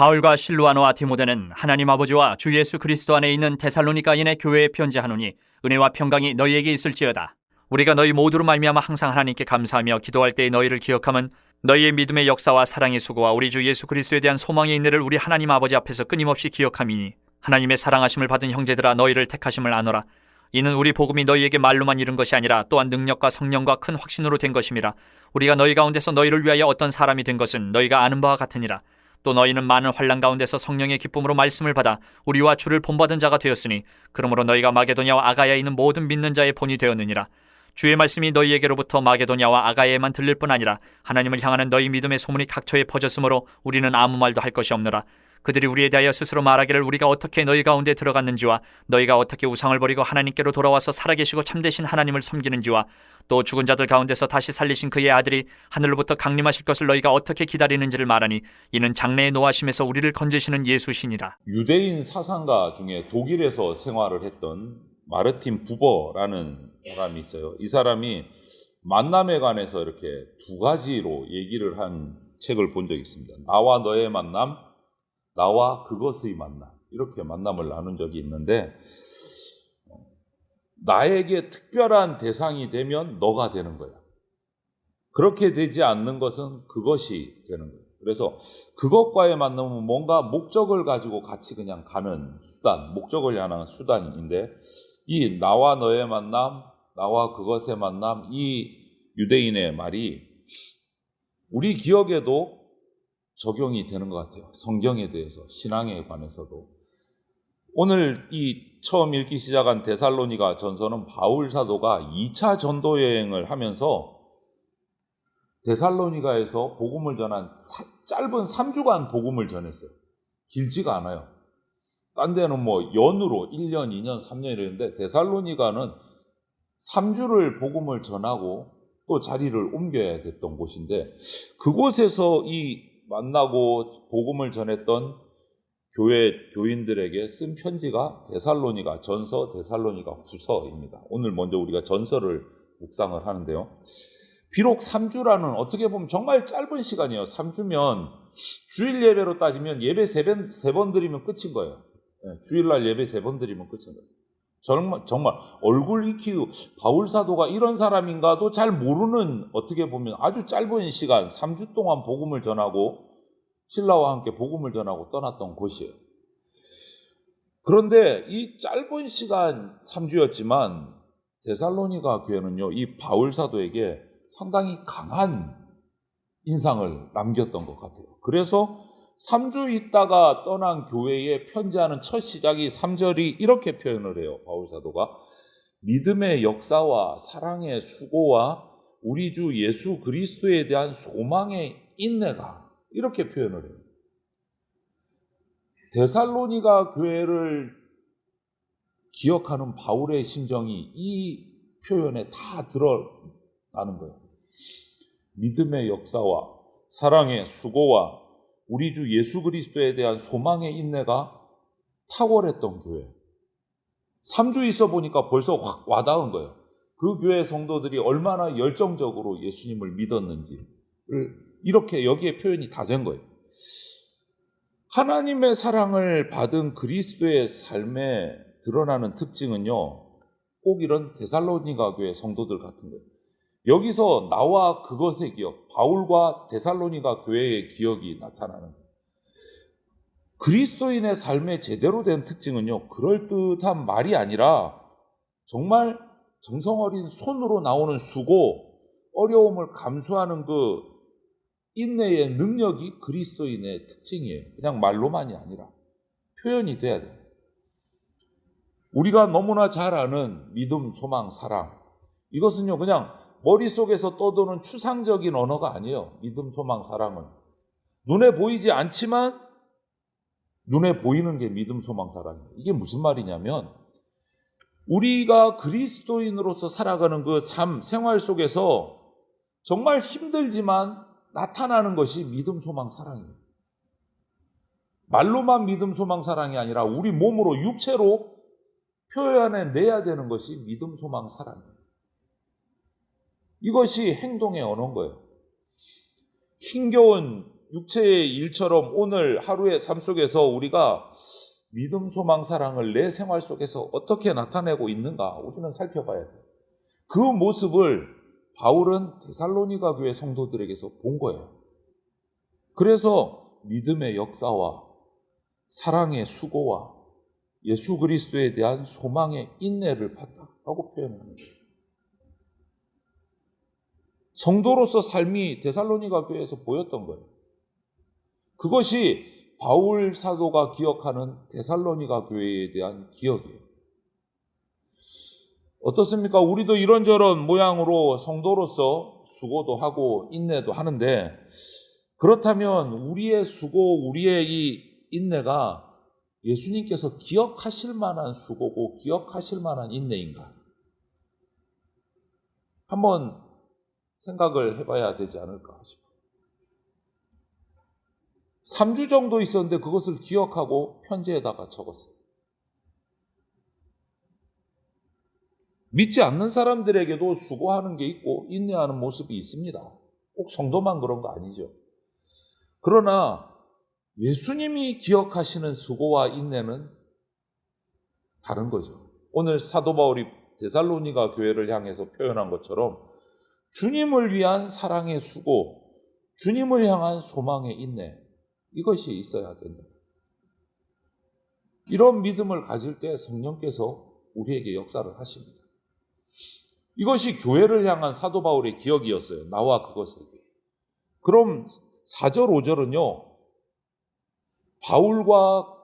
바울과 실루아노와 디모데는 하나님 아버지와 주 예수 그리스도 안에 있는 데살로니가인의 교회에 편지하노니 은혜와 평강이 너희에게 있을지어다. 우리가 너희 모두로 말미암아 항상 하나님께 감사하며 기도할 때에 너희를 기억함은 너희의 믿음의 역사와 사랑의 수고와 우리 주 예수 그리스도에 대한 소망의 인내를 우리 하나님 아버지 앞에서 끊임없이 기억함이니 하나님의 사랑하심을 받은 형제들아 너희를 택하심을 아노라. 이는 우리 복음이 너희에게 말로만 이른 것이 아니라 또한 능력과 성령과 큰 확신으로 된 것임이라. 우리가 너희 가운데서 너희를 위하여 어떤 사람이 된 것은 너희가 아는 바와 같으니라. 또 너희는 많은 환난 가운데서 성령의 기쁨으로 말씀을 받아 우리와 주를 본받은 자가 되었으니 그러므로 너희가 마게도냐와 아가야에 있는 모든 믿는 자의 본이 되었느니라. 주의 말씀이 너희에게로부터 마게도냐와 아가야에만 들릴 뿐 아니라 하나님을 향하는 너희 믿음의 소문이 각처에 퍼졌으므로 우리는 아무 말도 할 것이 없노라. 그들이 우리에 대하여 스스로 말하기를 우리가 어떻게 너희 가운데 들어갔는지와 너희가 어떻게 우상을 버리고 하나님께로 돌아와서 살아계시고 참되신 하나님을 섬기는지와 또 죽은 자들 가운데서 다시 살리신 그의 아들이 하늘로부터 강림하실 것을 너희가 어떻게 기다리는지를 말하니 이는 장래의 노하심에서 우리를 건지시는 예수시니라. 유대인 사상가 중에 독일에서 생활을 했던 마르틴 부버라는 사람이 있어요. 이 사람이 만남에 관해서 이렇게 두 가지로 얘기를 한 책을 본 적이 있습니다. 나와 너의 만남, 나와 그것의 만남, 이렇게 만남을 나눈 적이 있는데, 나에게 특별한 대상이 되면 너가 되는 거야. 그렇게 되지 않는 것은 그것이 되는 거예요. 그래서 그것과의 만남은 뭔가 목적을 가지고 같이 그냥 가는 수단, 목적을 향한 수단인데, 이 나와 너의 만남, 나와 그것의 만남, 이 유대인의 말이 우리 기억에도 적용이 되는 것 같아요. 성경에 대해서, 신앙에 관해서도. 오늘 이 처음 읽기 시작한 데살로니가 전서는 바울 사도가 2차 전도 여행을 하면서 데살로니가에서 복음을 전한 짧은 3주간 복음을 전했어요. 길지가 않아요. 딴 데는 뭐 연으로 1년, 2년, 3년 이랬는데 데살로니가는 3주를 복음을 전하고 또 자리를 옮겨야 됐던 곳인데, 그곳에서 이 만나고 복음을 전했던 교회 교인들에게 쓴 편지가 데살로니가 전서, 데살로니가 후서입니다. 오늘 먼저 우리가 전서를 묵상을 하는데요. 비록 3주라는 어떻게 보면 정말 짧은 시간이에요. 3주면 주일 예배로 따지면 예배 3번 드리면 끝인 거예요. 주일날 예배 3번 드리면 끝인 거예요. 정말 얼굴 익히고 바울 사도가 이런 사람인가도 잘 모르는, 어떻게 보면 아주 짧은 시간 3주 동안 복음을 전하고 신라와 함께 복음을 전하고 떠났던 곳이에요. 그런데 이 짧은 시간 3주였지만 데살로니가 교회는요, 이 바울 사도에게 상당히 강한 인상을 남겼던 것 같아요. 그래서 3주 있다가 떠난 교회에 편지하는 첫 시작이 3절이 이렇게 표현을 해요. 바울 사도가 믿음의 역사와 사랑의 수고와 우리 주 예수 그리스도에 대한 소망의 인내가, 이렇게 표현을 해요. 데살로니가 교회를 기억하는 바울의 심정이 이 표현에 다 드러나는 거예요. 믿음의 역사와 사랑의 수고와 우리 주 예수 그리스도에 대한 소망의 인내가 탁월했던 교회. 3주 있어 보니까 벌써 확 와닿은 거예요. 그 교회 성도들이 얼마나 열정적으로 예수님을 믿었는지를 이렇게 여기에 표현이 다 된 거예요. 하나님의 사랑을 받은 그리스도의 삶에 드러나는 특징은요, 꼭 이런 데살로니가 교회 성도들 같은 거예요. 여기서 나와 그것의 기억, 바울과 데살로니가 교회의 기억이 나타나는 거예요. 그리스도인의 삶의 제대로 된 특징은요, 그럴듯한 말이 아니라 정말 정성 어린 손으로 나오는 수고, 어려움을 감수하는 그 인내의 능력이 그리스도인의 특징이에요. 그냥 말로만이 아니라 표현이 돼야 돼요. 우리가 너무나 잘 아는 믿음, 소망, 사랑, 이것은요 그냥 머릿속에서 떠도는 추상적인 언어가 아니에요. 믿음, 소망, 사랑은 눈에 보이지 않지만 눈에 보이는 게 믿음, 소망, 사랑이에요. 이게 무슨 말이냐면 우리가 그리스도인으로서 살아가는 그 삶, 생활 속에서 정말 힘들지만 나타나는 것이 믿음, 소망, 사랑이에요. 말로만 믿음, 소망, 사랑이 아니라 우리 몸으로, 육체로 표현해내야 되는 것이 믿음, 소망, 사랑이에요. 이것이 행동의 언어인 거예요. 힘겨운 육체의 일처럼 오늘 하루의 삶 속에서 우리가 믿음, 소망, 사랑을 내 생활 속에서 어떻게 나타내고 있는가 우리는 살펴봐야 돼요. 그 모습을 바울은 데살로니가 교회 성도들에게서 본 거예요. 그래서 믿음의 역사와 사랑의 수고와 예수 그리스도에 대한 소망의 인내를 봤다고 표현하는 거예요. 성도로서 삶이 데살로니가 교회에서 보였던 거예요. 그것이 바울 사도가 기억하는 데살로니가 교회에 대한 기억이에요. 어떻습니까? 우리도 이런저런 모양으로 성도로서 수고도 하고 인내도 하는데, 그렇다면 우리의 수고, 우리의 이 인내가 예수님께서 기억하실 만한 수고고 기억하실 만한 인내인가? 한번 생각을 해봐야 되지 않을까 싶어요. 3주 정도 있었는데 그것을 기억하고 편지에다가 적었어요. 믿지 않는 사람들에게도 수고하는 게 있고 인내하는 모습이 있습니다. 꼭 성도만 그런 거 아니죠. 그러나 예수님이 기억하시는 수고와 인내는 다른 거죠. 오늘 사도 바울이 데살로니가 교회를 향해서 표현한 것처럼 주님을 위한 사랑의 수고, 주님을 향한 소망의 인내, 이것이 있어야 된다. 이런 믿음을 가질 때 성령께서 우리에게 역사를 하십니다. 이것이 교회를 향한 사도 바울의 기억이었어요. 나와 그것에게. 그럼 4절, 5절은요. 바울과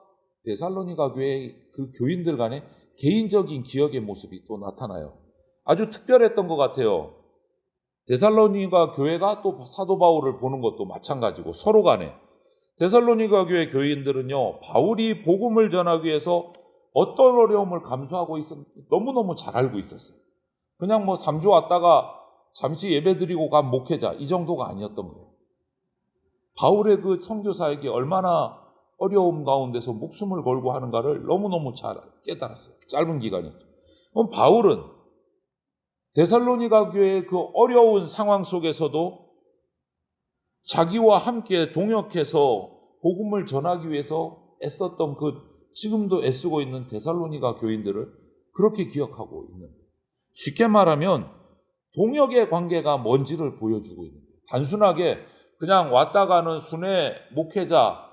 데살로니가 교회 그 교인들 간의 개인적인 기억의 모습이 또 나타나요. 아주 특별했던 것 같아요. 데살로니가 교회가 또 사도 바울을 보는 것도 마찬가지고 서로 간에 데살로니가 교회 교인들은요, 바울이 복음을 전하기 위해서 어떤 어려움을 감수하고 있었는지 너무너무 잘 알고 있었어요. 그냥 3주 왔다가 잠시 예배드리고 간 목회자, 이 정도가 아니었던 거예요. 바울의 그 선교사에게 얼마나 어려움 가운데서 목숨을 걸고 하는가를 너무너무 잘 깨달았어요. 짧은 기간이었죠. 그럼 바울은 데살로니가 교회의 그 어려운 상황 속에서도 자기와 함께 동역해서 복음을 전하기 위해서 애썼던 지금도 애쓰고 있는 데살로니가 교인들을 그렇게 기억하고 있는 거예요. 쉽게 말하면 동역의 관계가 뭔지를 보여주고 있는 거예요. 단순하게 그냥 왔다 가는 순회 목회자,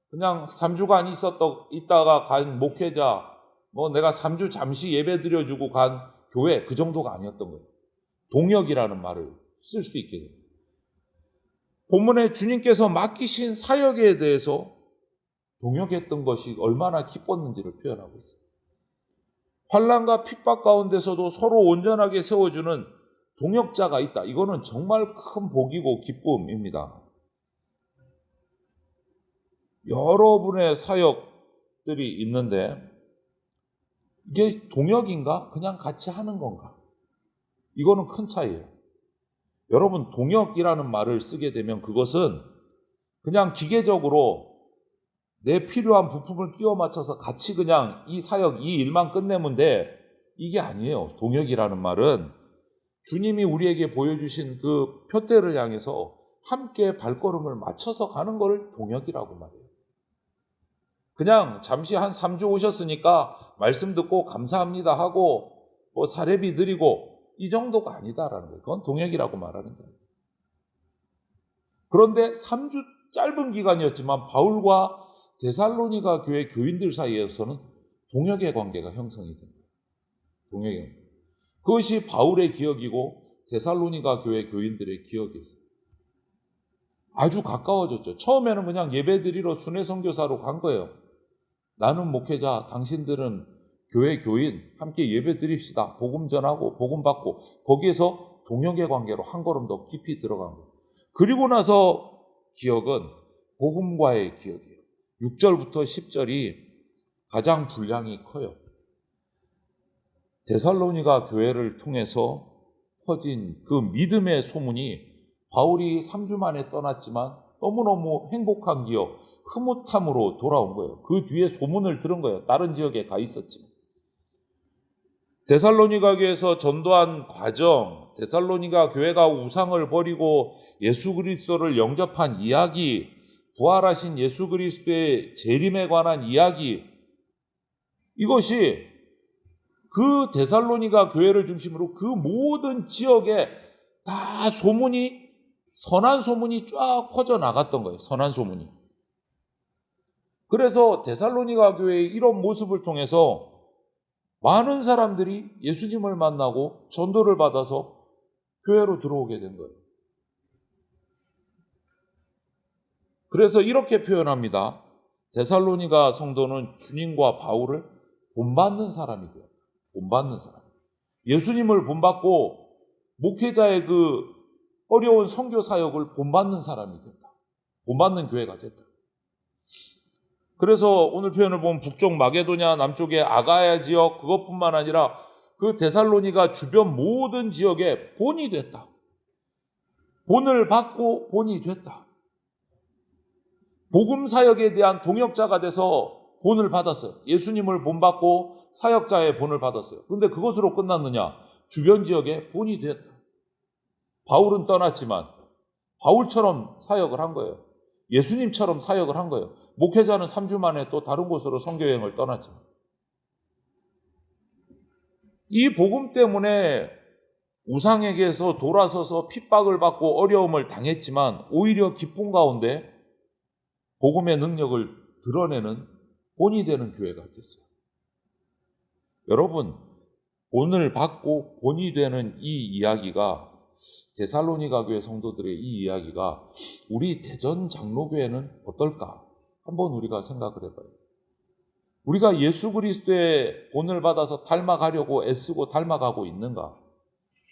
그냥 3주간 있다가 간 목회자, 내가 3주 잠시 예배 드려주고 간 교회, 그 정도가 아니었던 거예요. 동역이라는 말을 쓸 수 있게 돼요. 본문에 주님께서 맡기신 사역에 대해서 동역했던 것이 얼마나 기뻤는지를 표현하고 있어요. 환난과 핍박 가운데서도 서로 온전하게 세워주는 동역자가 있다. 이거는 정말 큰 복이고 기쁨입니다. 여러분의 사역들이 있는데 이게 동역인가? 그냥 같이 하는 건가? 이거는 큰 차이예요. 여러분, 동역이라는 말을 쓰게 되면 그것은 그냥 기계적으로 내 필요한 부품을 끼워 맞춰서 같이 그냥 이 사역, 이 일만 끝내면 돼. 이게 아니에요. 동역이라는 말은 주님이 우리에게 보여주신 그 표대를 향해서 함께 발걸음을 맞춰서 가는 걸 동역이라고 말해요. 그냥 잠시 한 3주 오셨으니까 말씀 듣고 감사합니다 하고 사례비 드리고 이 정도가 아니다라는 거예요. 그건 동역이라고 말하는 거예요. 그런데 3주 짧은 기간이었지만 바울과 데살로니가 교회 교인들 사이에서는 동역의 관계가 형성이 됩니다. 동역의 관계. 그것이 바울의 기억이고 데살로니가 교회 교인들의 기억이었어요. 아주 가까워졌죠. 처음에는 그냥 예배드리러 순회 선교사로 간 거예요. 나는 목회자, 당신들은 교회 교인, 함께 예배 드립시다. 복음 전하고 복음 받고 거기에서 동역의 관계로 한 걸음 더 깊이 들어간 거예요. 그리고 나서 기억은 복음과의 기억이에요. 6절부터 10절이 가장 분량이 커요. 데살로니가 교회를 통해서 퍼진 그 믿음의 소문이 바울이 3주 만에 떠났지만 너무너무 행복한 기억, 흐뭇함으로 돌아온 거예요. 그 뒤에 소문을 들은 거예요. 다른 지역에 가 있었지만. 데살로니가 교회에서 전도한 과정, 데살로니가 교회가 우상을 버리고 예수 그리스도를 영접한 이야기, 부활하신 예수 그리스도의 재림에 관한 이야기, 이것이 그 데살로니가 교회를 중심으로 그 모든 지역에 다 선한 소문이 쫙 퍼져나갔던 거예요. 선한 소문이. 그래서 데살로니가 교회의 이런 모습을 통해서 많은 사람들이 예수님을 만나고 전도를 받아서 교회로 들어오게 된 거예요. 그래서 이렇게 표현합니다. 데살로니가 성도는 주님과 바울을 본받는 사람이 되었다. 본받는 사람. 예수님을 본받고 목회자의 그 어려운 선교 사역을 본받는 사람이 됐다. 본받는 교회가 됐다. 그래서 오늘 표현을 보면 북쪽 마게도냐, 남쪽의 아가야 지역, 그것뿐만 아니라 그 데살로니가 주변 모든 지역에 본이 됐다. 본을 받고 본이 됐다. 복음 사역에 대한 동역자가 돼서 본을 받았어요. 예수님을 본받고 사역자의 본을 받았어요. 그런데 그것으로 끝났느냐? 주변 지역에 본이 됐다. 바울은 떠났지만 바울처럼 사역을 한 거예요. 예수님처럼 사역을 한 거예요. 목회자는 3주 만에 또 다른 곳으로 선교여행을 떠났지만 이 복음 때문에 우상에게서 돌아서서 핍박을 받고 어려움을 당했지만 오히려 기쁨 가운데 복음의 능력을 드러내는 본이 되는 교회가 됐어요. 여러분, 본을 받고 본이 되는 이 이야기가 데살로니가 교회 성도들의 이 이야기가 우리 대전 장로교회는 어떨까? 한번 우리가 생각을 해봐요. 우리가 예수 그리스도의 본을 받아서 닮아가려고 애쓰고 닮아가고 있는가?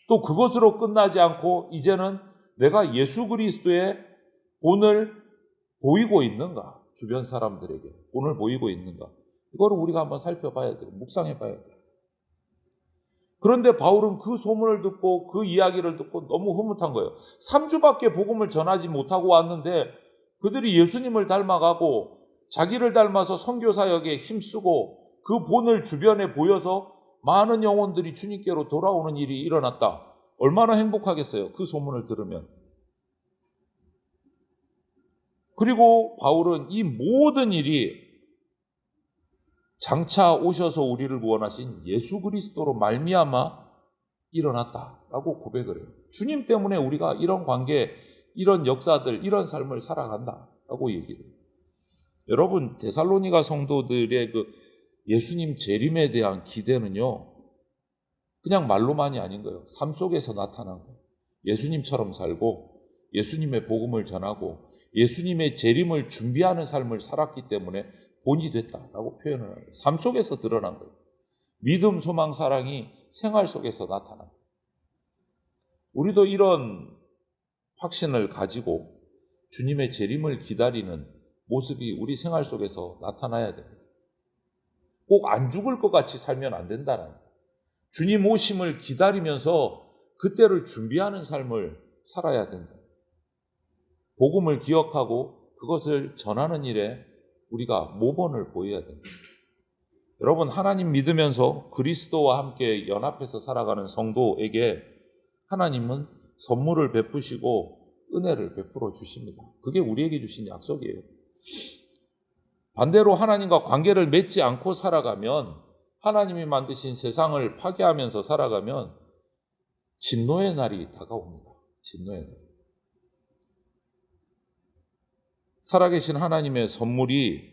또 그것으로 끝나지 않고 이제는 내가 예수 그리스도의 본을 보이고 있는가? 주변 사람들에게 본을 보이고 있는가? 이거를 우리가 한번 살펴봐야 돼요. 묵상해 봐야 돼요. 그런데 바울은 그 소문을 듣고 그 이야기를 듣고 너무 흐뭇한 거예요. 3주밖에 복음을 전하지 못하고 왔는데 그들이 예수님을 닮아가고 자기를 닮아서 선교 사역에 힘쓰고 그 본을 주변에 보여서 많은 영혼들이 주님께로 돌아오는 일이 일어났다. 얼마나 행복하겠어요. 그 소문을 들으면. 그리고 바울은 이 모든 일이 장차 오셔서 우리를 구원하신 예수 그리스도로 말미암아 일어났다라고 고백을 해요. 주님 때문에 우리가 이런 관계, 이런 역사들, 이런 삶을 살아간다라고 얘기를 해요. 여러분, 데살로니가 성도들의 그 예수님 재림에 대한 기대는요, 그냥 말로만이 아닌 거예요. 삶 속에서 나타난 거예요. 예수님처럼 살고 예수님의 복음을 전하고 예수님의 재림을 준비하는 삶을 살았기 때문에 본이 됐다라고 표현을 해요. 삶 속에서 드러난 거예요. 믿음, 소망, 사랑이 생활 속에서 나타난 거예요. 우리도 이런 확신을 가지고 주님의 재림을 기다리는 모습이 우리 생활 속에서 나타나야 됩니다. 꼭 안 죽을 것 같이 살면 안 된다는 거예요. 주님 오심을 기다리면서 그때를 준비하는 삶을 살아야 된다. 복음을 기억하고 그것을 전하는 일에 우리가 모범을 보여야 됩니다. 여러분, 하나님 믿으면서 그리스도와 함께 연합해서 살아가는 성도에게 하나님은 선물을 베푸시고 은혜를 베풀어 주십니다. 그게 우리에게 주신 약속이에요. 반대로 하나님과 관계를 맺지 않고 살아가면, 하나님이 만드신 세상을 파괴하면서 살아가면 진노의 날이 다가옵니다. 진노의 날. 살아계신 하나님의 선물이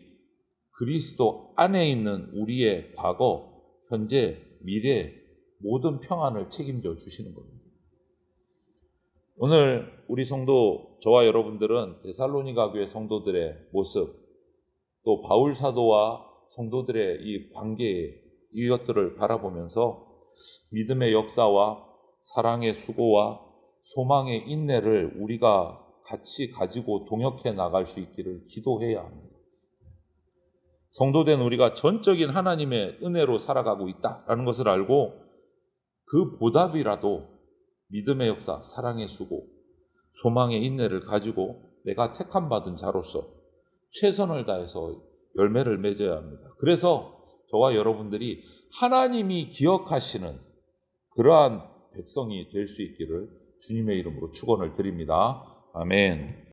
그리스도 안에 있는 우리의 과거, 현재, 미래 모든 평안을 책임져 주시는 겁니다. 오늘 우리 성도, 저와 여러분들은 데살로니가 교회 성도들의 모습, 또 바울 사도와 성도들의 이 관계, 이것들을 바라보면서 믿음의 역사와 사랑의 수고와 소망의 인내를 우리가 같이 가지고 동역해 나갈 수 있기를 기도해야 합니다. 성도된 우리가 전적인 하나님의 은혜로 살아가고 있다라는 것을 알고 그 보답이라도 믿음의 역사, 사랑의 수고, 소망의 인내를 가지고 내가 택함받은 자로서 최선을 다해서 열매를 맺어야 합니다. 그래서 저와 여러분들이 하나님이 기억하시는 그러한 백성이 될 수 있기를 주님의 이름으로 축원을 드립니다. 아멘.